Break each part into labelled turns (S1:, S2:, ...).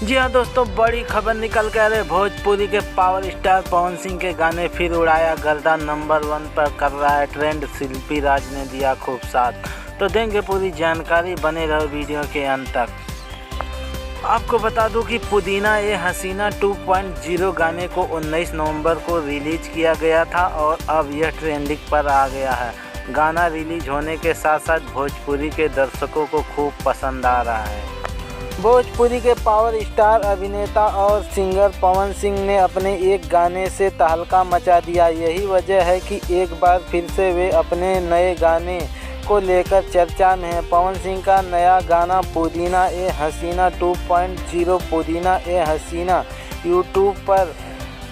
S1: जी हाँ दोस्तों, बड़ी खबर निकल के आ रही है। भोजपुरी के पावर स्टार पवन सिंह के गाने फिर उड़ाया गर्दा, नंबर 1 पर कर रहा है ट्रेंड। शिल्पी राज ने दिया खूब साथ। तो देंगे पूरी जानकारी, बने रहो वीडियो के अंत तक। आपको बता दूं कि पुदीना ये हसीना 2.0 गाने को 19 नवंबर को रिलीज किया गया था और अब यह ट्रेंडिंग पर आ गया है। गाना रिलीज होने के साथ साथ भोजपुरी के दर्शकों को खूब पसंद आ रहा है। भोजपुरी के पावर स्टार अभिनेता और सिंगर पवन सिंह ने अपने एक गाने से तहलका मचा दिया। यही वजह है कि एक बार फिर से वे अपने नए गाने को लेकर चर्चा में हैं। पवन सिंह का नया गाना पुदीना ए हसीना 2.0 पुदीना ए हसीना यूट्यूब पर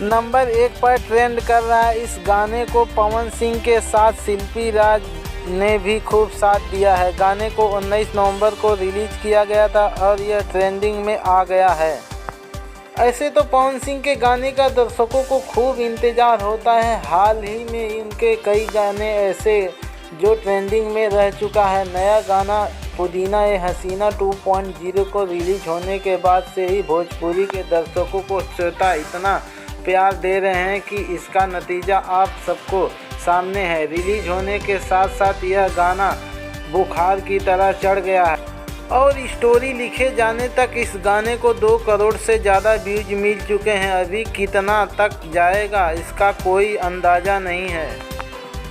S1: नंबर 1 पर ट्रेंड कर रहा है। इस गाने को पवन सिंह के साथ शिल्पी राज ने भी खूब साथ दिया है। गाने को 19 नवंबर को रिलीज किया गया था और यह ट्रेंडिंग में आ गया है। ऐसे तो पवन सिंह के गाने का दर्शकों को खूब इंतज़ार होता है। हाल ही में इनके कई गाने ऐसे जो ट्रेंडिंग में रह चुका है। नया गाना पुदीना ए हसीना 2.0 को रिलीज होने के बाद से ही भोजपुरी के दर्शकों को श्रोता इतना प्यार दे रहे हैं कि इसका नतीजा आप सबको सामने है। रिलीज होने के साथ साथ यह गाना बुखार की तरह चढ़ गया है और स्टोरी लिखे जाने तक इस गाने को 2 करोड़ से ज़्यादा व्यूज मिल चुके हैं। अभी कितना तक जाएगा इसका कोई अंदाज़ा नहीं है।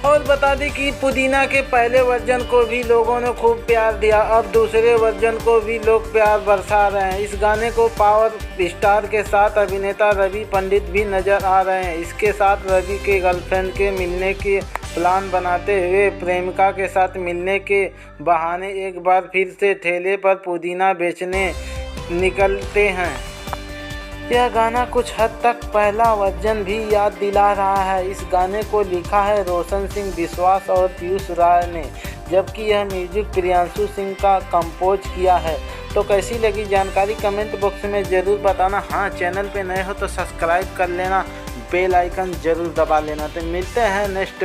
S1: और बता दें कि पुदीना के पहले वर्जन को भी लोगों ने खूब प्यार दिया, अब दूसरे वर्जन को भी लोग प्यार बरसा रहे हैं। इस गाने को पावर स्टार के साथ अभिनेता रवि पंडित भी नज़र आ रहे हैं। इसके साथ रवि के गर्लफ्रेंड के मिलने के प्लान बनाते हुए प्रेमिका के साथ मिलने के बहाने एक बार फिर से ठेले पर पुदीना बेचने निकलते हैं। यह गाना कुछ हद तक पहला वर्जन भी याद दिला रहा है। इस गाने को लिखा है रोशन सिंह विश्वास और पीयूष राय ने, जबकि यह म्यूजिक प्रियांशु सिंह का कंपोज किया है। तो कैसी लगी जानकारी कमेंट बॉक्स में ज़रूर बताना। हाँ, चैनल पे नए हो तो सब्सक्राइब कर लेना, बेल आइकन ज़रूर दबा लेना। तो मिलते हैं नेक्स्ट